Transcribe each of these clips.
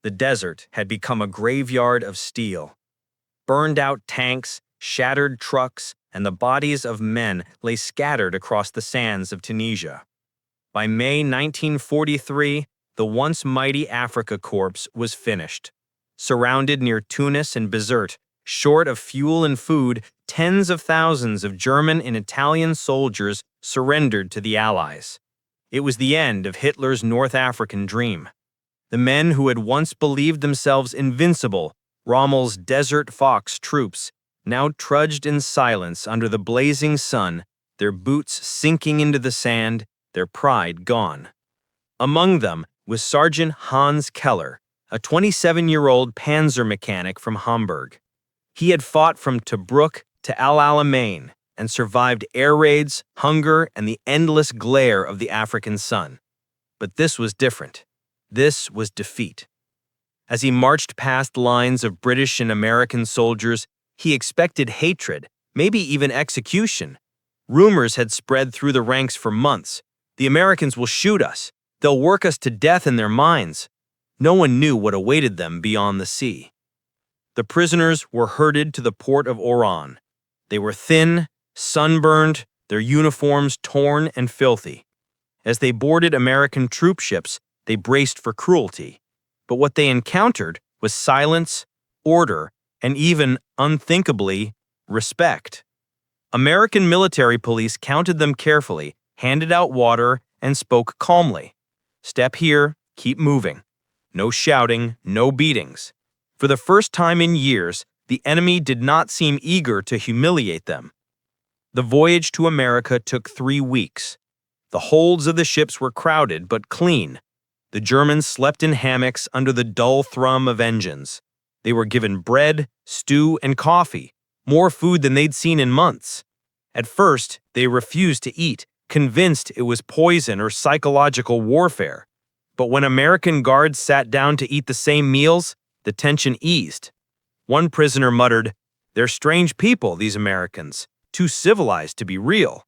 The desert had become a graveyard of steel. Burned-out tanks, shattered trucks, and the bodies of men lay scattered across the sands of Tunisia. By May 1943, the once mighty Afrika Korps was finished. Surrounded near Tunis and Bizerte, short of fuel and food, tens of thousands of German and Italian soldiers surrendered to the Allies. It was the end of Hitler's North African dream. The men who had once believed themselves invincible, Rommel's Desert Fox troops, now trudged in silence under the blazing sun, their boots sinking into the sand, their pride gone. Among them was Sergeant Hans Keller, a 27-year-old panzer mechanic from Hamburg. He had fought from Tobruk to Al Alamein and survived air raids, hunger, and the endless glare of the African sun. But this was different. This was defeat. As he marched past lines of British and American soldiers, he expected hatred, maybe even execution. Rumors had spread through the ranks for months. The Americans will shoot us. They'll work us to death in their mines. No one knew what awaited them beyond the sea. The prisoners were herded to the port of Oran. They were thin, sunburned, their uniforms torn and filthy. As they boarded American troop ships, they braced for cruelty. But what they encountered was silence, order, and even, unthinkably, respect. American military police counted them carefully, handed out water, and spoke calmly. Step here, keep moving. No shouting, no beatings. For the first time in years, the enemy did not seem eager to humiliate them. The voyage to America took 3 weeks. The holds of the ships were crowded but clean. The Germans slept in hammocks under the dull thrum of engines. They were given bread, stew, and coffee, more food than they'd seen in months. At first, they refused to eat, convinced it was poison or psychological warfare. But when American guards sat down to eat the same meals, the tension eased. One prisoner muttered, "They're strange people, these Americans, too civilized to be real."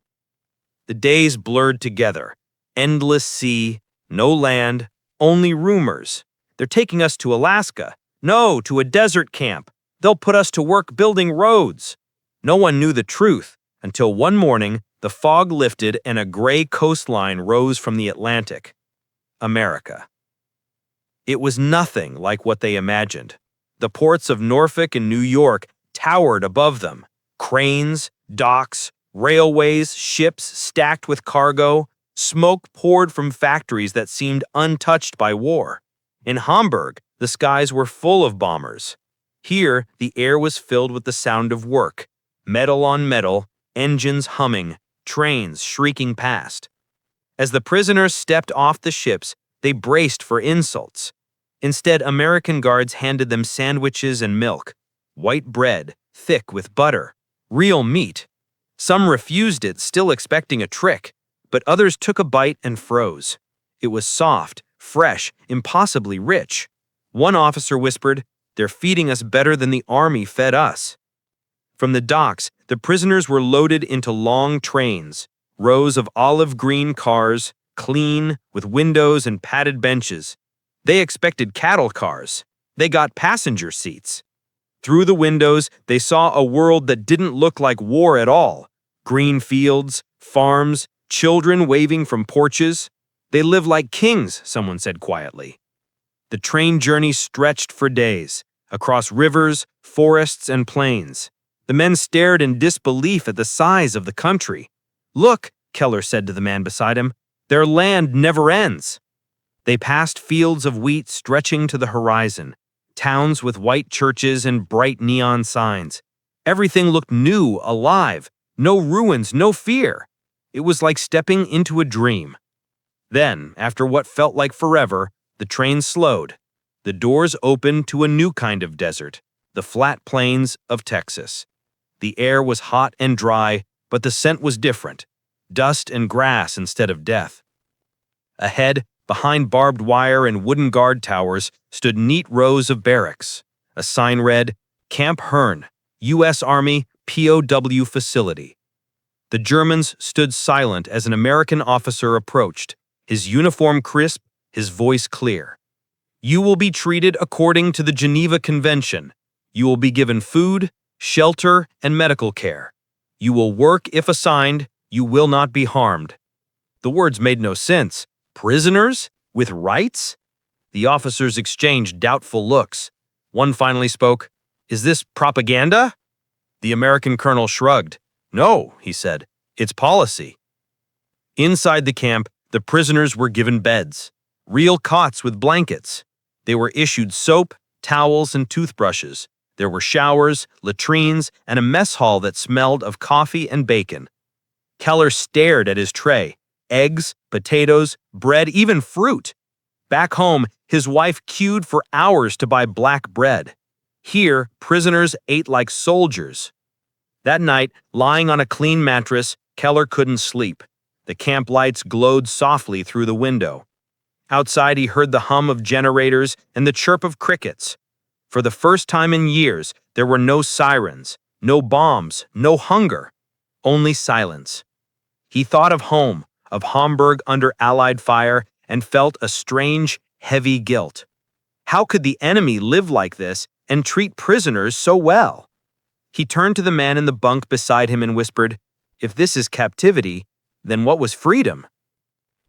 The days blurred together. Endless sea, no land, only rumors. They're taking us to Alaska. No, to a desert camp. They'll put us to work building roads. No one knew the truth until one morning the fog lifted and a gray coastline rose from the Atlantic. America. It was nothing like what they imagined. The ports of Norfolk and New York towered above them. Cranes, docks, railways, ships stacked with cargo. Smoke poured from factories that seemed untouched by war. In Hamburg, the skies were full of bombers. Here, the air was filled with the sound of work. Metal on metal, engines humming, trains shrieking past. As the prisoners stepped off the ships, they braced for insults. Instead, American guards handed them sandwiches and milk, white bread, thick with butter, real meat. Some refused it, still expecting a trick, but others took a bite and froze. It was soft, fresh, impossibly rich. One officer whispered, "They're feeding us better than the army fed us." From the docks, the prisoners were loaded into long trains, rows of olive green cars, clean, with windows and padded benches. They expected cattle cars. They got passenger seats. Through the windows, they saw a world that didn't look like war at all. Green fields, farms, children waving from porches. They live like kings, someone said quietly. The train journey stretched for days, across rivers, forests, and plains. The men stared in disbelief at the size of the country. "Look," Keller said to the man beside him, "their land never ends." They passed fields of wheat stretching to the horizon, towns with white churches and bright neon signs. Everything looked new, alive, no ruins, no fear. It was like stepping into a dream. Then, after what felt like forever, the train slowed. The doors opened to a new kind of desert, the flat plains of Texas. The air was hot and dry, but the scent was different, dust and grass instead of death. Ahead, behind barbed wire and wooden guard towers, stood neat rows of barracks. A sign read, "Camp Hearne, U.S. Army POW Facility." The Germans stood silent as an American officer approached, his uniform crisp, his voice clear. You will be treated according to the Geneva Convention. You will be given food, shelter, and medical care. You will work if assigned. You will not be harmed. The words made no sense. Prisoners? With rights? The officers exchanged doubtful looks. One finally spoke. Is this propaganda? The American colonel shrugged. No, he said. It's policy. Inside the camp, the prisoners were given beds, real cots with blankets. They were issued soap, towels, and toothbrushes. There were showers, latrines, and a mess hall that smelled of coffee and bacon. Keller stared at his tray. Eggs, potatoes, bread, even fruit. Back home, his wife queued for hours to buy black bread. Here, prisoners ate like soldiers. That night, lying on a clean mattress, Keller couldn't sleep. The camp lights glowed softly through the window. Outside, he heard the hum of generators and the chirp of crickets. For the first time in years, there were no sirens, no bombs, no hunger, only silence. He thought of home, of Hamburg under Allied fire, and felt a strange, heavy guilt. How could the enemy live like this and treat prisoners so well? He turned to the man in the bunk beside him and whispered, "If this is captivity, then what was freedom?"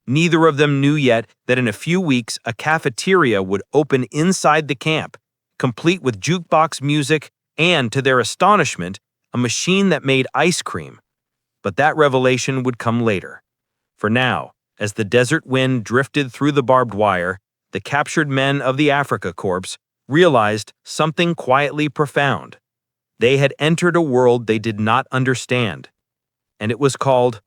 Neither of them knew yet that in a few weeks a cafeteria would open inside the camp, complete with jukebox music and, to their astonishment, a machine that made ice cream. But that revelation would come later. For now, as the desert wind drifted through the barbed wire, the captured men of the Africa Corps realized something quietly profound. They had entered a world they did not understand, and it was called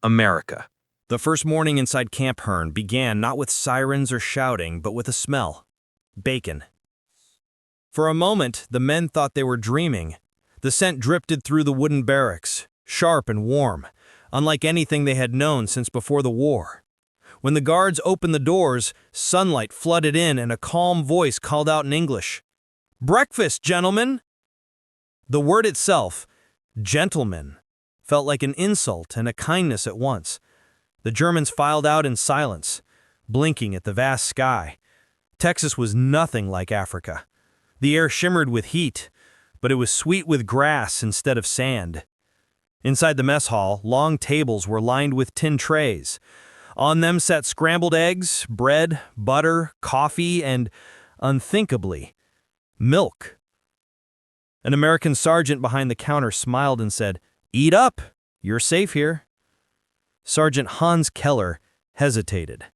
America. The first morning inside Camp Hearne began not with sirens or shouting, but with a smell. Bacon. For a moment, the men thought they were dreaming. The scent drifted through the wooden barracks, sharp and warm, unlike anything they had known since before the war. When the guards opened the doors, sunlight flooded in and a calm voice called out in English, "Breakfast, gentlemen!" The word itself, gentlemen, felt like an insult and a kindness at once. The Germans filed out in silence, blinking at the vast sky. Texas was nothing like Africa. The air shimmered with heat, but it was sweet with grass instead of sand. Inside the mess hall, long tables were lined with tin trays. On them sat scrambled eggs, bread, butter, coffee, and, unthinkably, milk. An American sergeant behind the counter smiled and said, "Eat up, you're safe here." Sergeant Hans Keller hesitated.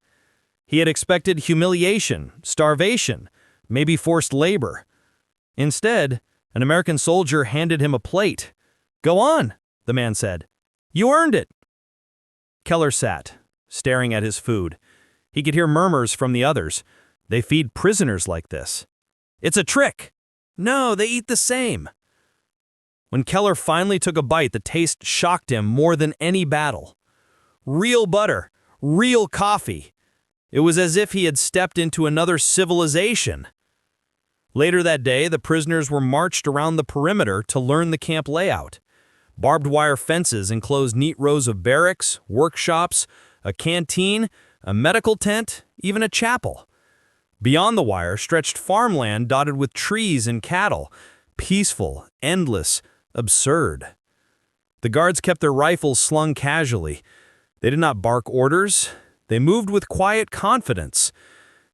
He had expected humiliation, starvation, maybe forced labor. Instead, an American soldier handed him a plate. "Go on," the man said. "You earned it." Keller sat, staring at his food. He could hear murmurs from the others. They feed prisoners like this. "It's a trick." "No, they eat the same." When Keller finally took a bite, the taste shocked him more than any battle. Real butter, real coffee. It was as if he had stepped into another civilization. Later that day, the prisoners were marched around the perimeter to learn the camp layout. Barbed wire fences enclosed neat rows of barracks, workshops, a canteen, a medical tent, even a chapel. Beyond the wire stretched farmland dotted with trees and cattle, peaceful, endless, absurd. The guards kept their rifles slung casually. They did not bark orders. They moved with quiet confidence,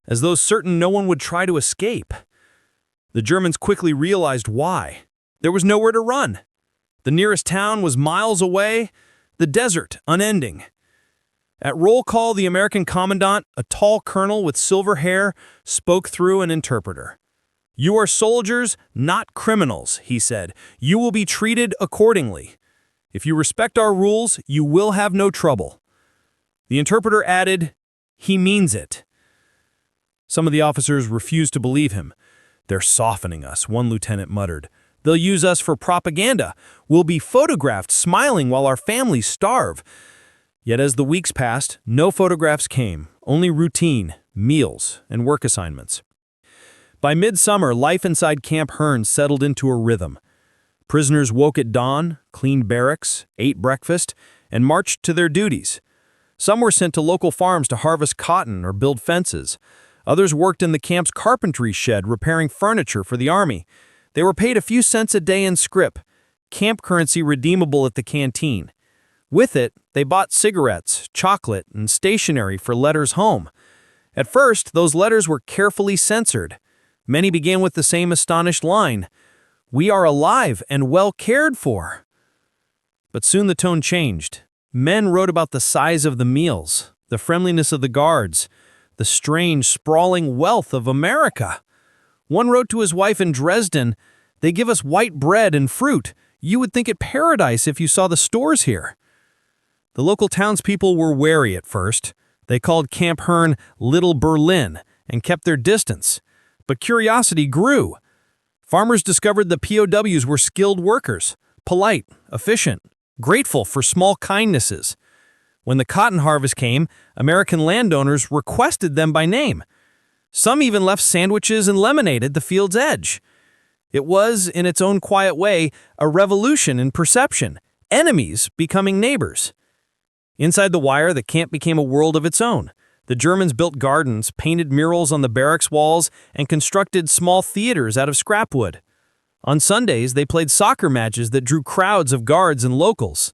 as though certain no one would try to escape. The Germans quickly realized why. There was nowhere to run. The nearest town was miles away, the desert unending. At roll call, the American commandant, a tall colonel with silver hair, spoke through an interpreter. "You are soldiers, not criminals," he said. "You will be treated accordingly. If you respect our rules, you will have no trouble." The interpreter added, "He means it." Some of the officers refused to believe him. "They're softening us," one lieutenant muttered. "They'll use us for propaganda. We'll be photographed smiling while our families starve." Yet as the weeks passed, no photographs came, only routine, meals, and work assignments. By midsummer, life inside Camp Hearne settled into a rhythm. Prisoners woke at dawn, cleaned barracks, ate breakfast, and marched to their duties. Some were sent to local farms to harvest cotton or build fences. Others worked in the camp's carpentry shed repairing furniture for the army. They were paid a few cents a day in scrip, camp currency redeemable at the canteen. With it, they bought cigarettes, chocolate, and stationery for letters home. At first, those letters were carefully censored. Many began with the same astonished line, "We are alive and well cared for." But soon the tone changed. Men wrote about the size of the meals, the friendliness of the guards, the strange, sprawling wealth of America. One wrote to his wife in Dresden, "They give us white bread and fruit. You would think it paradise if you saw the stores here." The local townspeople were wary at first. They called Camp Hearne Little Berlin and kept their distance. But curiosity grew. Farmers discovered the POWs were skilled workers, polite, efficient, grateful for small kindnesses. When the cotton harvest came, American landowners requested them by name. Some even left sandwiches and lemonade at the field's edge. It was, in its own quiet way, a revolution in perception, enemies becoming neighbors. Inside the wire, the camp became a world of its own. The Germans built gardens, painted murals on the barracks walls, and constructed small theaters out of scrap wood. On Sundays, they played soccer matches that drew crowds of guards and locals.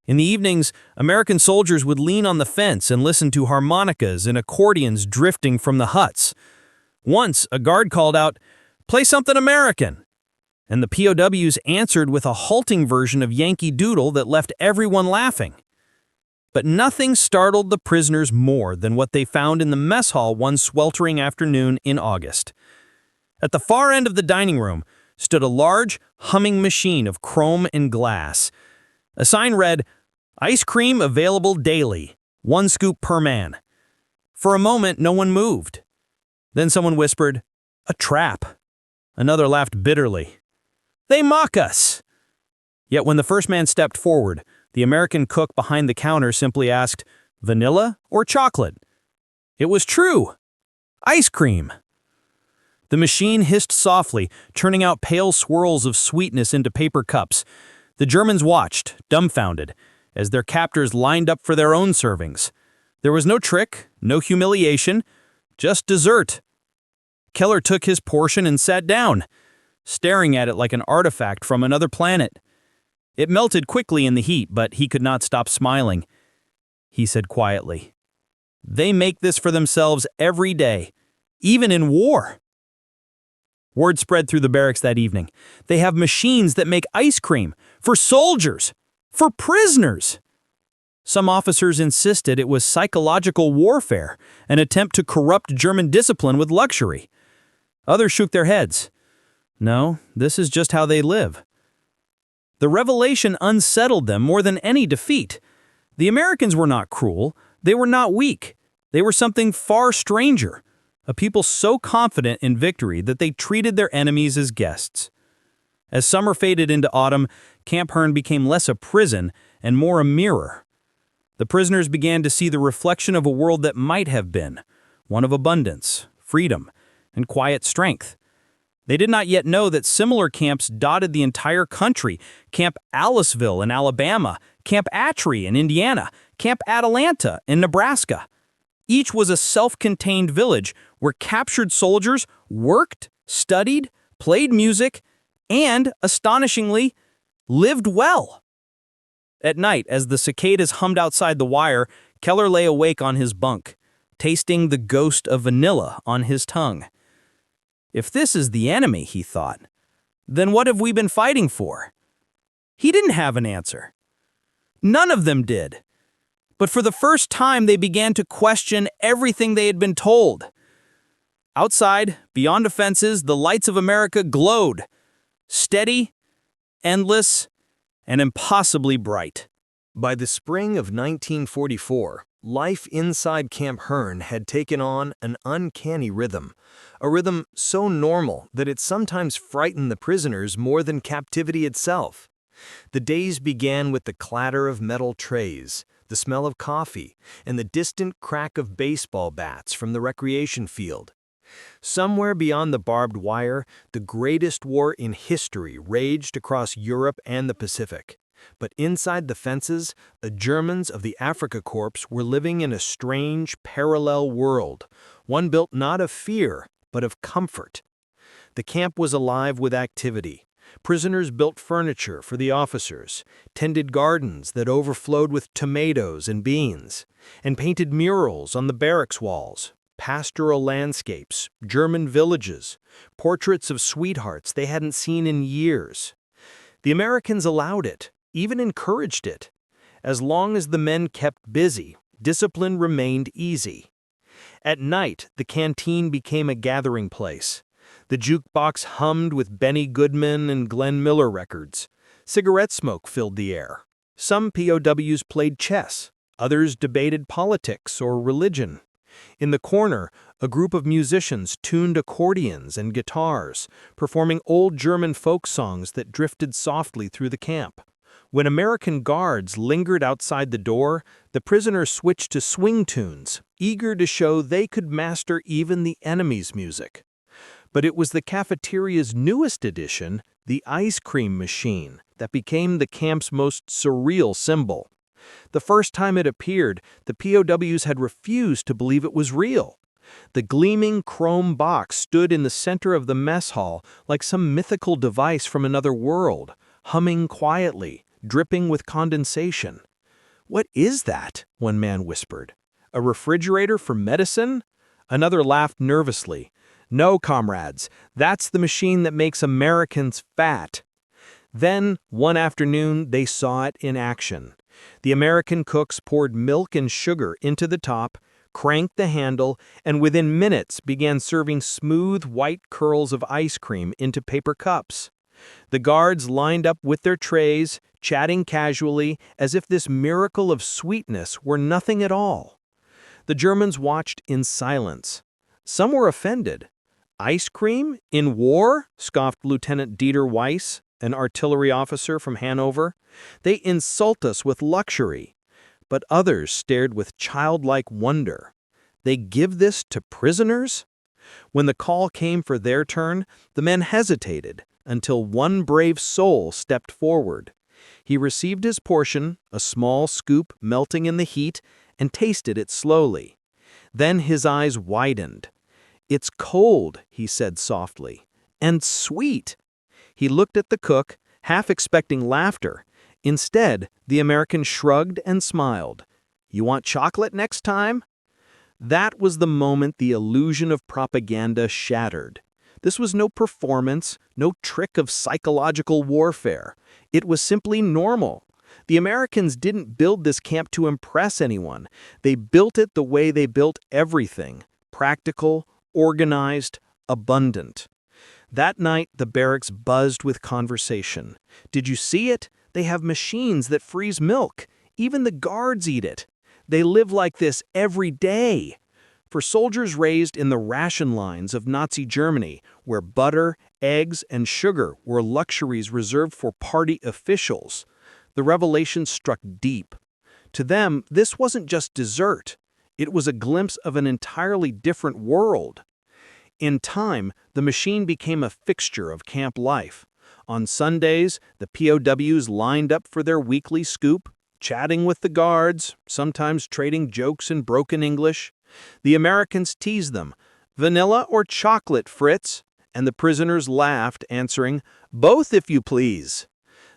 In the evenings, American soldiers would lean on the fence and listen to harmonicas and accordions drifting from the huts. Once, a guard called out, "Play something American!" And the POWs answered with a halting version of Yankee Doodle that left everyone laughing. But nothing startled the prisoners more than what they found in the mess hall one sweltering afternoon in August. At the far end of the dining room stood a large, humming machine of chrome and glass. A sign read, "Ice cream available daily, 1 scoop per man." For a moment, no one moved. Then someone whispered, "A trap." Another laughed bitterly. "They mock us." Yet when the first man stepped forward, the American cook behind the counter simply asked, "Vanilla or chocolate?" It was true. Ice cream. The machine hissed softly, churning out pale swirls of sweetness into paper cups. The Germans watched, dumbfounded, as their captors lined up for their own servings. There was no trick, no humiliation, just dessert. Keller took his portion and sat down, staring at it like an artifact from another planet. It melted quickly in the heat, but he could not stop smiling. He said quietly, "They make this for themselves every day, even in war." Word spread through the barracks that evening. They have machines that make ice cream for soldiers, for prisoners. Some officers insisted it was psychological warfare, an attempt to corrupt German discipline with luxury. Others shook their heads. No, this is just how they live. The revelation unsettled them more than any defeat. The Americans were not cruel. They were not weak. They were something far stranger, a people so confident in victory that they treated their enemies as guests. As summer faded into autumn, Camp Hearne became less a prison and more a mirror. The prisoners began to see the reflection of a world that might have been, one of abundance, freedom, and quiet strength. They did not yet know that similar camps dotted the entire country: Camp Aliceville in Alabama, Camp Attree in Indiana, Camp Atalanta in Nebraska. Each was a self-contained village where captured soldiers worked, studied, played music, and, astonishingly, lived well. At night, as the cicadas hummed outside the wire, Keller lay awake on his bunk, tasting the ghost of vanilla on his tongue. If this is the enemy, he thought, then what have we been fighting for? He didn't have an answer. None of them did. But for the first time, they began to question everything they had been told. Outside, beyond the fences, the lights of America glowed, steady, endless, and impossibly bright. By the spring of 1944, life inside Camp Hearne had taken on an uncanny rhythm, a rhythm so normal that it sometimes frightened the prisoners more than captivity itself. The days began with the clatter of metal trays, the smell of coffee, and the distant crack of baseball bats from the recreation field. Somewhere beyond the barbed wire, the greatest war in history raged across Europe and the Pacific. But inside the fences, the Germans of the Afrika Korps were living in a strange, parallel world, one built not of fear, but of comfort. The camp was alive with activity. Prisoners built furniture for the officers, tended gardens that overflowed with tomatoes and beans, and painted murals on the barracks walls, pastoral landscapes, German villages, portraits of sweethearts they hadn't seen in years. The Americans allowed it, even encouraged it. As long as the men kept busy, discipline remained easy. At night, the canteen became a gathering place. The jukebox hummed with Benny Goodman and Glenn Miller records. Cigarette smoke filled the air. Some POWs played chess. Others debated politics or religion. In the corner, a group of musicians tuned accordions and guitars, performing old German folk songs that drifted softly through the camp. When American guards lingered outside the door, the prisoners switched to swing tunes, eager to show they could master even the enemy's music. But it was the cafeteria's newest addition, the ice cream machine, that became the camp's most surreal symbol. The first time it appeared, the POWs had refused to believe it was real. The gleaming chrome box stood in the center of the mess hall like some mythical device from another world, humming quietly, dripping with condensation. "What is that?" one man whispered. "A refrigerator for medicine?" Another laughed nervously. "No, comrades, that's the machine that makes Americans fat." Then, one afternoon, they saw it in action. The American cooks poured milk and sugar into the top, cranked the handle, and within minutes began serving smooth white curls of ice cream into paper cups. The guards lined up with their trays, chatting casually as if this miracle of sweetness were nothing at all. The Germans watched in silence. Some were offended. "Ice cream? In war?" scoffed Lieutenant Dieter Weiss, an artillery officer from Hanover. "They insult us with luxury." But others stared with childlike wonder. "They give this to prisoners?" When the call came for their turn, the men hesitated until one brave soul stepped forward. He received his portion, a small scoop melting in the heat, and tasted it slowly. Then his eyes widened. "It's cold," he said softly, "and sweet." He looked at the cook, half expecting laughter. Instead, the American shrugged and smiled. "You want chocolate next time?" That was the moment the illusion of propaganda shattered. This was no performance, no trick of psychological warfare. It was simply normal. The Americans didn't build this camp to impress anyone. They built it the way they built everything: practical, organized, abundant. That night, the barracks buzzed with conversation. "Did you see it? They have machines that freeze milk. Even the guards eat it. They live like this every day." For soldiers raised in the ration lines of Nazi Germany, where butter, eggs, and sugar were luxuries reserved for party officials, the revelation struck deep. To them, this wasn't just dessert. It was a glimpse of an entirely different world. In time, the machine became a fixture of camp life. On Sundays, the POWs lined up for their weekly scoop, chatting with the guards, sometimes trading jokes in broken English. The Americans teased them, "Vanilla or chocolate, Fritz?" And the prisoners laughed, answering, "Both, if you please."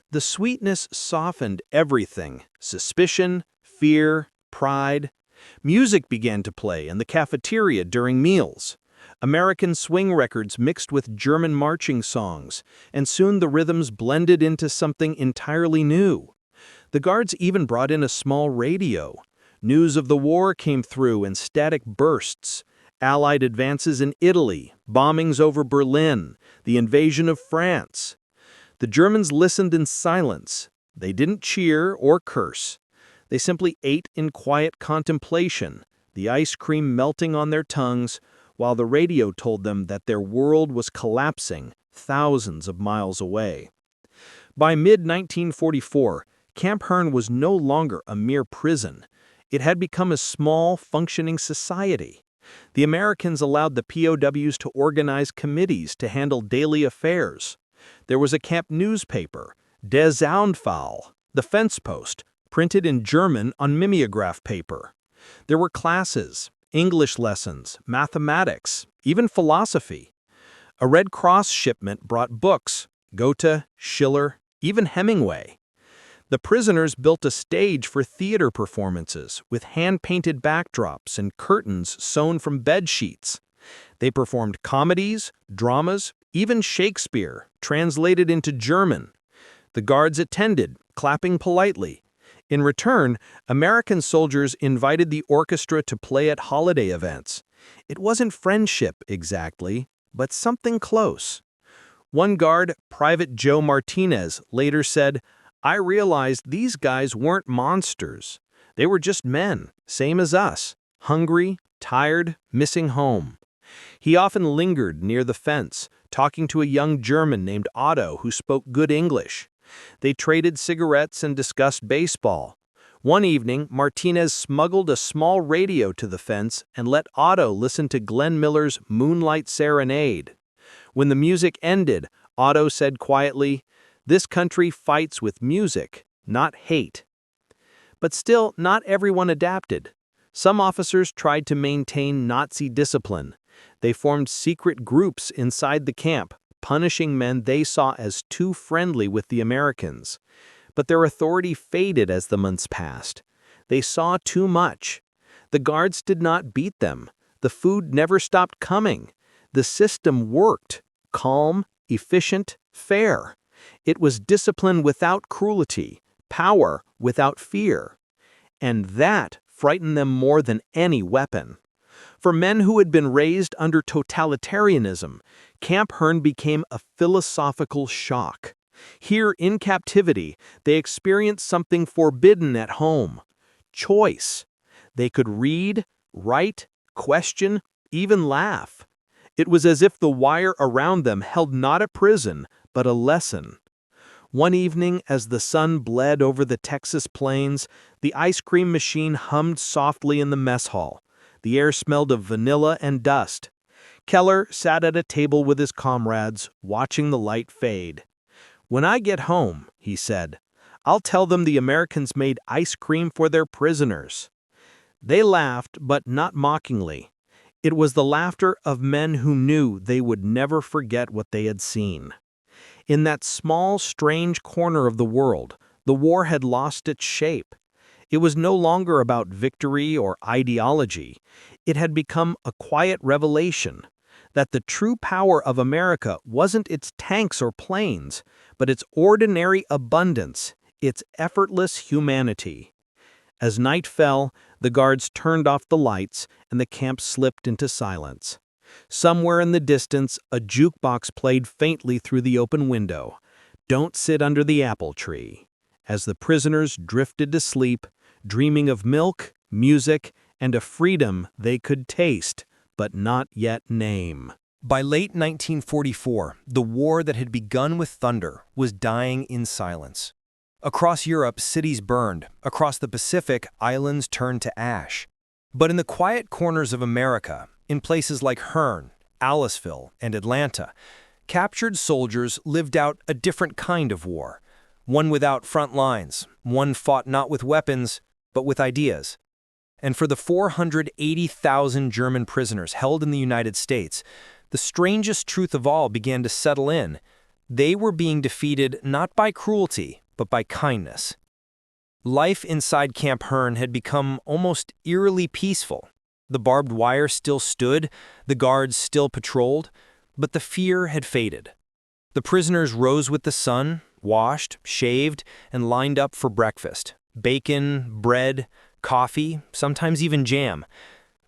The sweetness softened everything: suspicion, fear, pride. Music began to play in the cafeteria during meals. American swing records mixed with German marching songs, and soon the rhythms blended into something entirely new. The guards even brought in a small radio. News of the war came through in static bursts. Allied advances in Italy, bombings over Berlin, the invasion of France. The Germans listened in silence. They didn't cheer or curse. They simply ate in quiet contemplation, the ice cream melting on their tongues, while the radio told them that their world was collapsing thousands of miles away. By mid-1944, Camp Hearne was no longer a mere prison. It had become a small, functioning society. The Americans allowed the POWs to organize committees to handle daily affairs. There was a camp newspaper, Der Zaunpfahl, the fence post, printed in German on mimeograph paper. There were classes, English lessons, mathematics, even philosophy. A Red Cross shipment brought books, Goethe, Schiller, even Hemingway. The prisoners built a stage for theater performances with hand-painted backdrops and curtains sewn from bed sheets. They performed comedies, dramas, even Shakespeare, translated into German. The guards attended, clapping politely. In return, American soldiers invited the orchestra to play at holiday events. It wasn't friendship exactly, but something close. One guard, Private Joe Martinez, later said, "I realized these guys weren't monsters. They were just men, same as us, hungry, tired, missing home." He often lingered near the fence, talking to a young German named Otto who spoke good English. They traded cigarettes and discussed baseball. One evening, Martinez smuggled a small radio to the fence and let Otto listen to Glenn Miller's Moonlight Serenade. When the music ended, Otto said quietly, "This country fights with music, not hate." But still, not everyone adapted. Some officers tried to maintain Nazi discipline. They formed secret groups inside the camp, punishing men they saw as too friendly with the Americans. But their authority faded as the months passed. They saw too much. The guards did not beat them. The food never stopped coming. The system worked, calm, efficient, fair. It was discipline without cruelty, power without fear. And that frightened them more than any weapon. For men who had been raised under totalitarianism, Camp Hearne became a philosophical shock. Here in captivity, they experienced something forbidden at home: choice. They could read, write, question, even laugh. It was as if the wire around them held not a prison, but a lesson. One evening, as the sun bled over the Texas plains, the ice cream machine hummed softly in the mess hall. The air smelled of vanilla and dust. Keller sat at a table with his comrades, watching the light fade. "When I get home," he said, "I'll tell them the Americans made ice cream for their prisoners." They laughed, but not mockingly. It was the laughter of men who knew they would never forget what they had seen. In that small, strange corner of the world, the war had lost its shape. It was no longer about victory or ideology. It had become a quiet revelation that the true power of America wasn't its tanks or planes, but its ordinary abundance, its effortless humanity. As night fell, the guards turned off the lights and the camp slipped into silence. Somewhere in the distance, a jukebox played faintly through the open window, "Don't Sit Under the Apple Tree," as the prisoners drifted to sleep, dreaming of milk, music, and a freedom they could taste, but not yet name. By late 1944, the war that had begun with thunder was dying in silence. Across Europe, cities burned. Across the Pacific, islands turned to ash. But in the quiet corners of America, in places like Hearne, Aliceville, and Atlanta, captured soldiers lived out a different kind of war. One without front lines, one fought not with weapons, but with ideas. And for the 480,000 German prisoners held in the United States, the strangest truth of all began to settle in. They were being defeated not by cruelty, but by kindness. Life inside Camp Hearne had become almost eerily peaceful. The barbed wire still stood, the guards still patrolled, but the fear had faded. The prisoners rose with the sun, washed, shaved, and lined up for breakfast. Bacon, bread, coffee, sometimes even jam.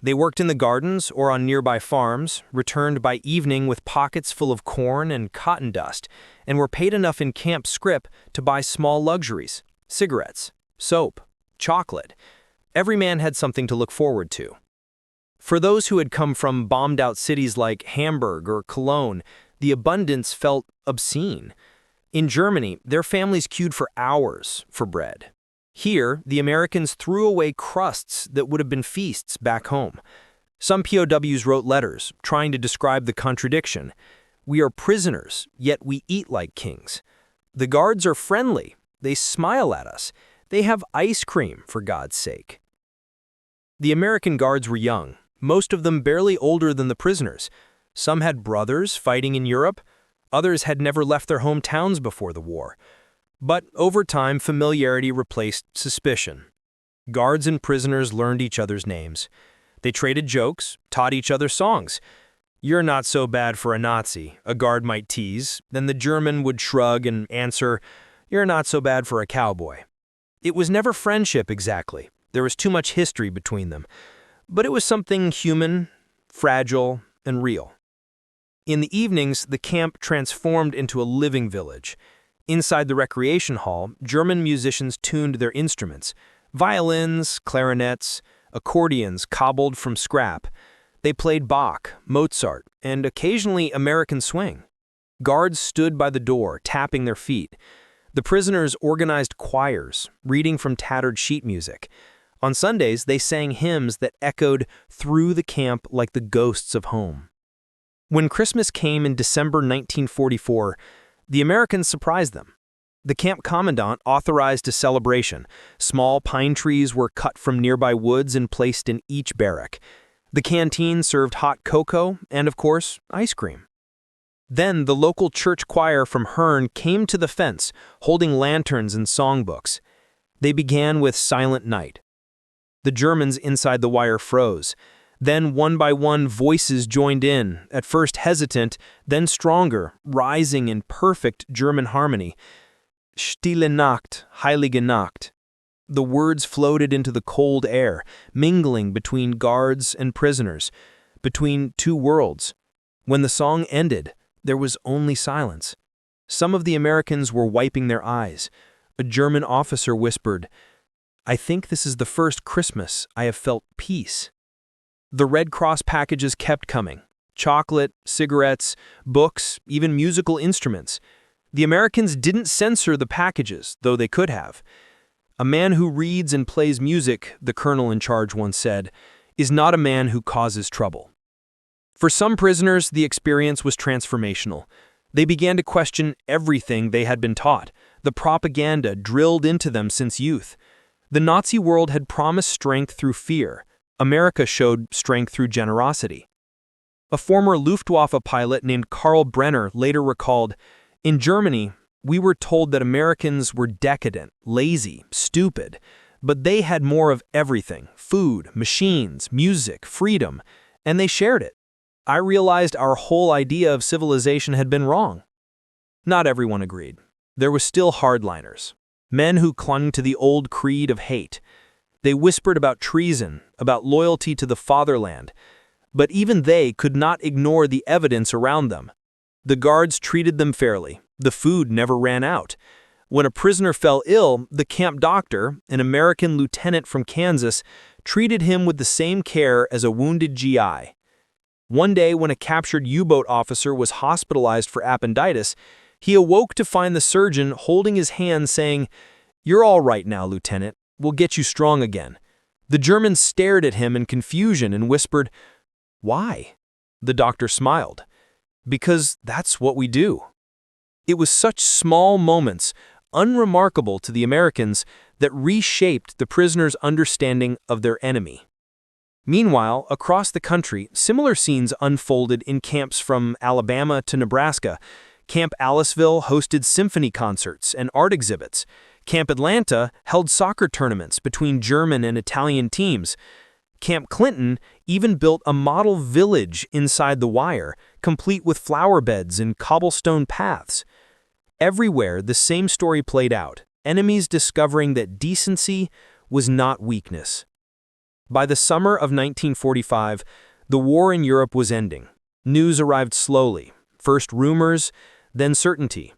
They worked in the gardens or on nearby farms, returned by evening with pockets full of corn and cotton dust, and were paid enough in camp scrip to buy small luxuries: cigarettes, soap, chocolate. Every man had something to look forward to. For those who had come from bombed-out cities like Hamburg or Cologne, the abundance felt obscene. In Germany, their families queued for hours for bread. Here, the Americans threw away crusts that would have been feasts back home. Some POWs wrote letters, trying to describe the contradiction. "We are prisoners, yet we eat like kings. The guards are friendly, They smile at us. They have ice cream, for God's sake. The American guards were young, most of them barely older than the prisoners. Some had brothers fighting in Europe. Others had never left their hometowns before the war. But over time, familiarity replaced suspicion. Guards and prisoners learned each other's names. They traded jokes, taught each other songs. "You're not so bad for a Nazi," a guard might tease. Then the German would shrug and answer, "You're not so bad for a cowboy." It was never friendship exactly. There was too much history between them. But it was something human, fragile, and real. In the evenings, the camp transformed into a living village. Inside the recreation hall, German musicians tuned their instruments. Violins, clarinets, accordions cobbled from scrap. They played Bach, Mozart, and occasionally American swing. Guards stood by the door, tapping their feet. The prisoners organized choirs, reading from tattered sheet music. On Sundays, they sang hymns that echoed through the camp like the ghosts of home. When Christmas came in December 1944, the Americans surprised them. The camp commandant authorized a celebration. Small pine trees were cut from nearby woods and placed in each barrack. The canteen served hot cocoa and, of course, ice cream. Then the local church choir from Hearne came to the fence, holding lanterns and songbooks. They began with Silent Night. The Germans inside the wire froze. Then, one by one, voices joined in, at first hesitant, then stronger, rising in perfect German harmony. Stille Nacht, Heilige Nacht. The words floated into the cold air, mingling between guards and prisoners, between two worlds. When the song ended, there was only silence. Some of the Americans were wiping their eyes. A German officer whispered, "I think this is the first Christmas I have felt peace." The Red Cross packages kept coming. Chocolate, cigarettes, books, even musical instruments. The Americans didn't censor the packages, though they could have. "A man who reads and plays music," the colonel in charge once said, "is not a man who causes trouble." For some prisoners, the experience was transformational. They began to question everything they had been taught, the propaganda drilled into them since youth. The Nazi world had promised strength through fear. America showed strength through generosity. A former Luftwaffe pilot named Karl Brenner later recalled, "In Germany, we were told that Americans were decadent, lazy, stupid, but they had more of everything: food, machines, music, freedom, and they shared it. I realized our whole idea of civilization had been wrong." Not everyone agreed. There were still hardliners, men who clung to the old creed of hate. They whispered about treason, about loyalty to the fatherland, but even they could not ignore the evidence around them. The guards treated them fairly. The food never ran out. When a prisoner fell ill, the camp doctor, an American lieutenant from Kansas, treated him with the same care as a wounded GI. One day, when a captured U-boat officer was hospitalized for appendicitis, he awoke to find the surgeon holding his hand saying, "You're all right now, Lieutenant. We'll get you strong again." The Germans stared at him in confusion and whispered, "Why?" The doctor smiled. "Because that's what we do." It was such small moments, unremarkable to the Americans, that reshaped the prisoners' understanding of their enemy. Meanwhile, across the country, similar scenes unfolded in camps from Alabama to Nebraska. Camp Aliceville hosted symphony concerts and art exhibits. Camp Atlanta held soccer tournaments between German and Italian teams. Camp Clinton even built a model village inside the wire, complete with flower beds and cobblestone paths. Everywhere, the same story played out, enemies discovering that decency was not weakness. By the summer of 1945, the war in Europe was ending. News arrived slowly, first rumors, then certainty.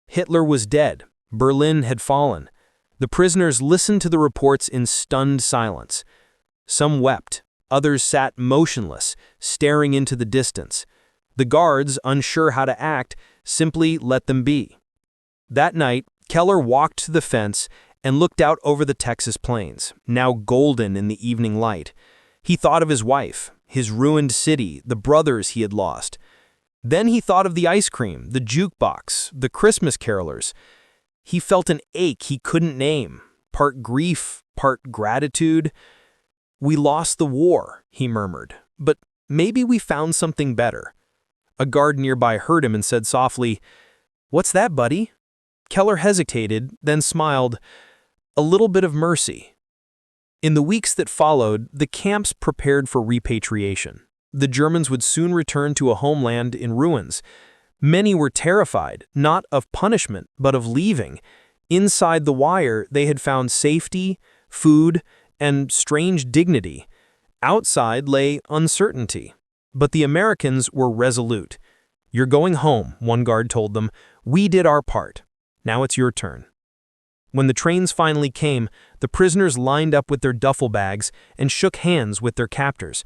Hitler was dead. Berlin had fallen. The prisoners listened to the reports in stunned silence. Some wept. Others sat motionless, staring into the distance. The guards, unsure how to act, simply let them be. That night, Keller walked to the fence and looked out over the Texas plains, now golden in the evening light. He thought of his wife, his ruined city, the brothers he had lost. Then he thought of the ice cream, the jukebox, the Christmas carolers. He felt an ache he couldn't name, part grief, part gratitude. "We lost the war," he murmured, "but maybe we found something better." A guard nearby heard him and said softly, "What's that, buddy?" Keller hesitated, then smiled. "A little bit of mercy." In the weeks that followed, the camps prepared for repatriation. The Germans would soon return to a homeland in ruins. Many were terrified, not of punishment, but of leaving. Inside the wire, they had found safety, food, and strange dignity. Outside lay uncertainty. But the Americans were resolute. "You're going home," one guard told them. "We did our part. Now it's your turn." When the trains finally came, the prisoners lined up with their duffel bags and shook hands with their captors.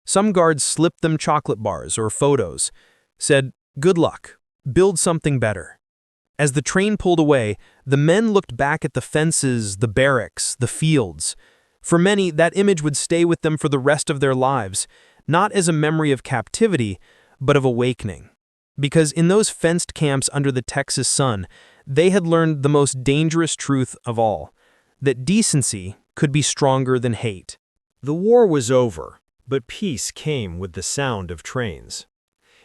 Some guards slipped them chocolate bars or photos, said, "Good luck. Build something better." As the train pulled away, the men looked back at the fences, the barracks, the fields. For many, that image would stay with them for the rest of their lives, not as a memory of captivity, but of awakening. Because in those fenced camps under the Texas sun, they had learned the most dangerous truth of all, that decency could be stronger than hate. The war was over, but peace came with the sound of trains.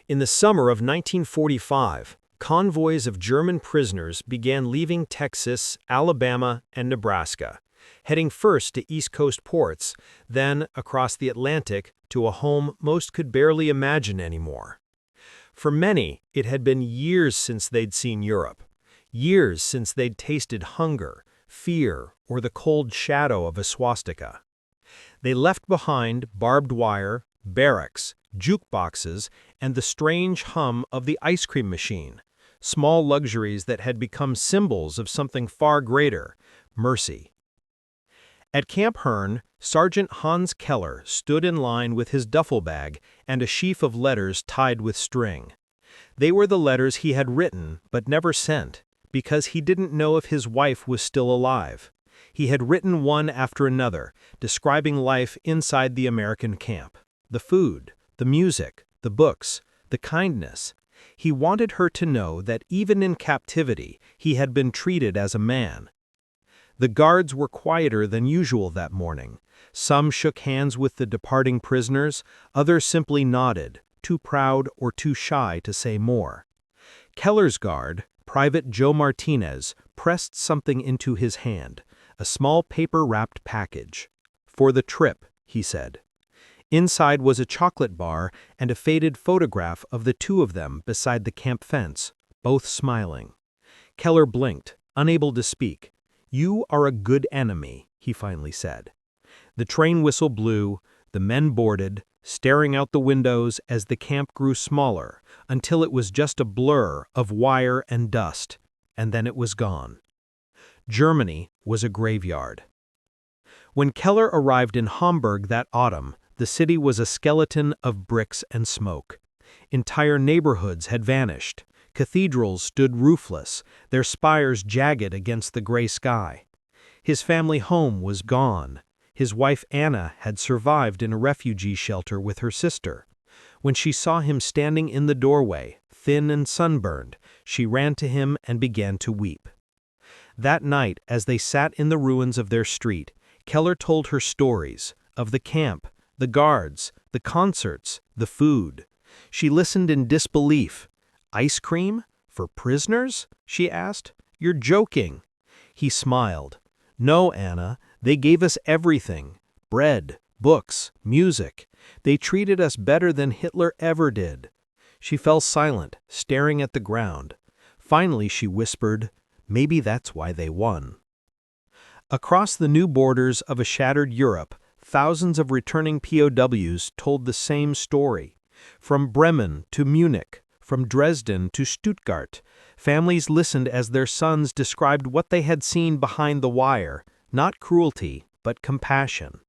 In the summer of 1945, convoys of German prisoners began leaving Texas, Alabama, and Nebraska, heading first to East Coast ports, then across the Atlantic to a home most could barely imagine anymore. For many, it had been years since they'd seen Europe, years since they'd tasted hunger, fear, or the cold shadow of a swastika. They left behind barbed wire, barracks, jukeboxes, and the strange hum of the ice cream machine, small luxuries that had become symbols of something far greater, mercy. At Camp Hearne, Sergeant Hans Keller stood in line with his duffel bag and a sheaf of letters tied with string. They were the letters he had written but never sent, because he didn't know if his wife was still alive. He had written one after another, describing life inside the American camp. The food, the music, the books, the kindness. He wanted her to know that even in captivity, he had been treated as a man. The guards were quieter than usual that morning. Some shook hands with the departing prisoners, others simply nodded, too proud or too shy to say more. Keller's guard, Private Joe Martinez, pressed something into his hand, a small paper-wrapped package. "For the trip," he said. Inside was a chocolate bar and a faded photograph of the two of them beside the camp fence, both smiling. Keller blinked, unable to speak. "You are a good enemy," he finally said. The train whistle blew, the men boarded, staring out the windows as the camp grew smaller, until it was just a blur of wire and dust, and then it was gone. Germany was a graveyard. When Keller arrived in Hamburg that autumn, the city was a skeleton of bricks and smoke. Entire neighborhoods had vanished. Cathedrals stood roofless, their spires jagged against the gray sky. His family home was gone. His wife Anna had survived in a refugee shelter with her sister. When she saw him standing in the doorway, thin and sunburned, she ran to him and began to weep. That night, as they sat in the ruins of their street, Keller told her stories of the camp, the guards, the concerts, the food. She listened in disbelief. "Ice cream? For prisoners?" she asked. "You're joking." He smiled. "No, Anna, they gave us everything. Bread, books, music. They treated us better than Hitler ever did." She fell silent, staring at the ground. Finally she whispered, "Maybe that's why they won." Across the new borders of a shattered Europe, thousands of returning POWs told the same story. From Bremen to Munich, from Dresden to Stuttgart, families listened as their sons described what they had seen behind the wire, not cruelty, but compassion.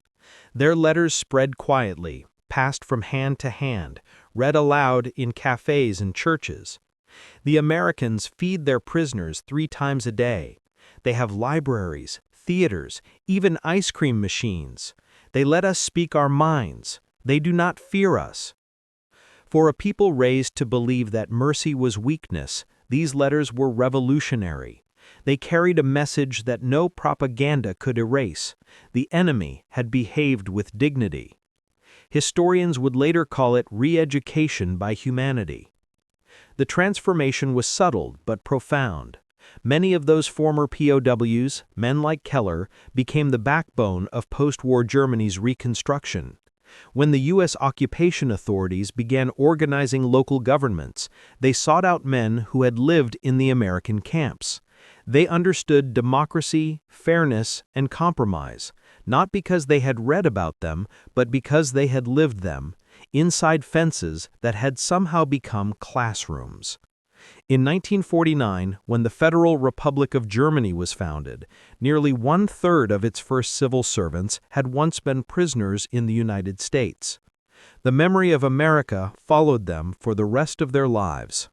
Their letters spread quietly, passed from hand to hand, read aloud in cafes and churches. The Americans feed their prisoners 3 times a day. They have libraries, theaters, even ice cream machines. They let us speak our minds. They do not fear us. For a people raised to believe that mercy was weakness, these letters were revolutionary. They carried a message that no propaganda could erase. The enemy had behaved with dignity. Historians would later call it re-education by humanity. The transformation was subtle but profound. Many of those former POWs, men like Keller, became the backbone of post-war Germany's reconstruction. When the U.S. occupation authorities began organizing local governments, they sought out men who had lived in the American camps. They understood democracy, fairness, and compromise, not because they had read about them, but because they had lived them, inside fences that had somehow become classrooms. In 1949, when the Federal Republic of Germany was founded, nearly one-third of its first civil servants had once been prisoners in the United States. The memory of America followed them for the rest of their lives.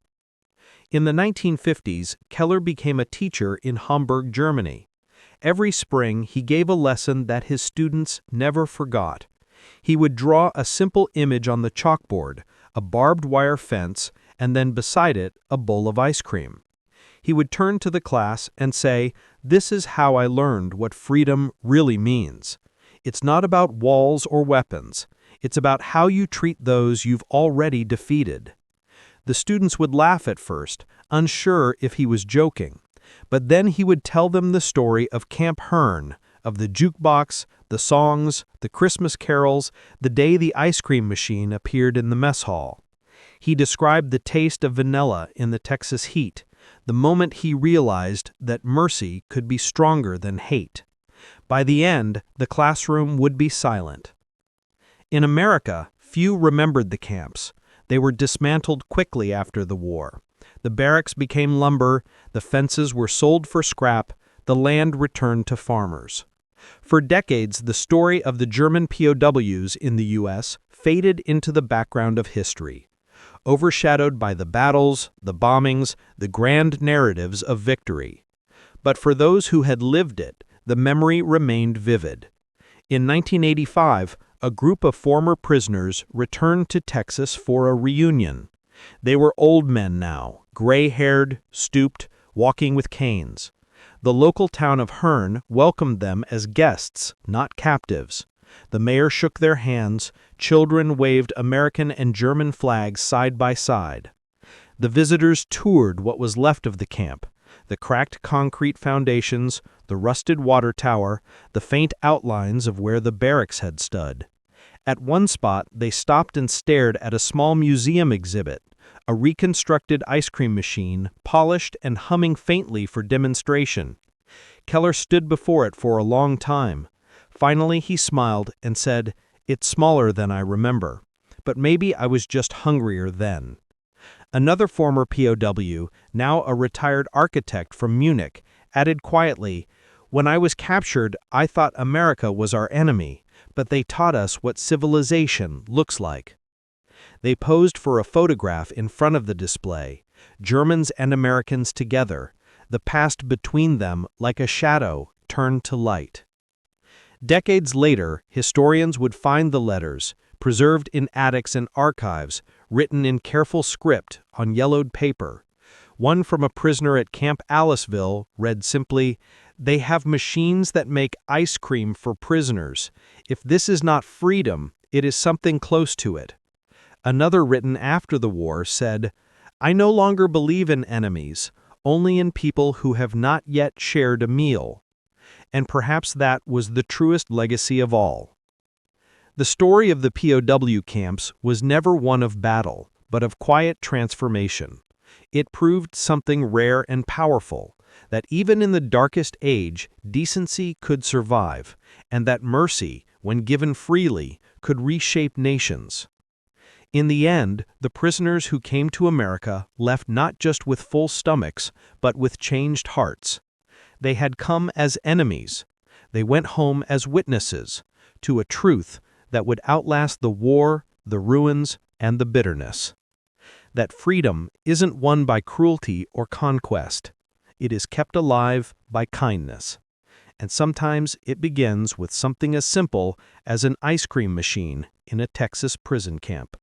In the 1950s, Keller became a teacher in Hamburg, Germany. Every spring, he gave a lesson that his students never forgot. He would draw a simple image on the chalkboard, a barbed wire fence, and then beside it, a bowl of ice cream. He would turn to the class and say, "This is how I learned what freedom really means. It's not about walls or weapons. It's about how you treat those you've already defeated." The students would laugh at first, unsure if he was joking. But then he would tell them the story of Camp Hearne, of the jukebox, the songs, the Christmas carols, the day the ice cream machine appeared in the mess hall. He described the taste of vanilla in the Texas heat, the moment he realized that mercy could be stronger than hate. By the end, the classroom would be silent. In America, few remembered the camps. They were dismantled quickly after the war. The barracks became lumber, the fences were sold for scrap, the land returned to farmers. For decades, the story of the German POWs in the U.S. faded into the background of history, overshadowed by the battles, the bombings, the grand narratives of victory. But for those who had lived it, the memory remained vivid. In 1985, a group of former prisoners returned to Texas for a reunion. They were old men now, gray-haired, stooped, walking with canes. The local town of Hearne welcomed them as guests, not captives. The mayor shook their hands, children waved American and German flags side by side. The visitors toured what was left of the camp, the cracked concrete foundations, the rusted water tower, the faint outlines of where the barracks had stood. At one spot, they stopped and stared at a small museum exhibit, a reconstructed ice cream machine, polished and humming faintly for demonstration. Keller stood before it for a long time. Finally, he smiled and said, "It's smaller than I remember, but maybe I was just hungrier then." Another former POW, now a retired architect from Munich, added quietly, "When I was captured, I thought America was our enemy, but they taught us what civilization looks like." They posed for a photograph in front of the display, Germans and Americans together, the past between them like a shadow turned to light. Decades later, historians would find the letters, preserved in attics and archives, written in careful script on yellowed paper. One from a prisoner at Camp Aliceville read simply, "They have machines that make ice cream for prisoners. If this is not freedom, it is something close to it." Another written after the war said, "I no longer believe in enemies, only in people who have not yet shared a meal." And perhaps that was the truest legacy of all. The story of the POW camps was never one of battle, but of quiet transformation. It proved something rare and powerful, that even in the darkest age, decency could survive, and that mercy, when given freely, could reshape nations. In the end, the prisoners who came to America left not just with full stomachs, but with changed hearts. They had come as enemies. They went home as witnesses to a truth that would outlast the war, the ruins, and the bitterness. That freedom isn't won by cruelty or conquest. It is kept alive by kindness. And sometimes it begins with something as simple as an ice cream machine in a Texas prison camp.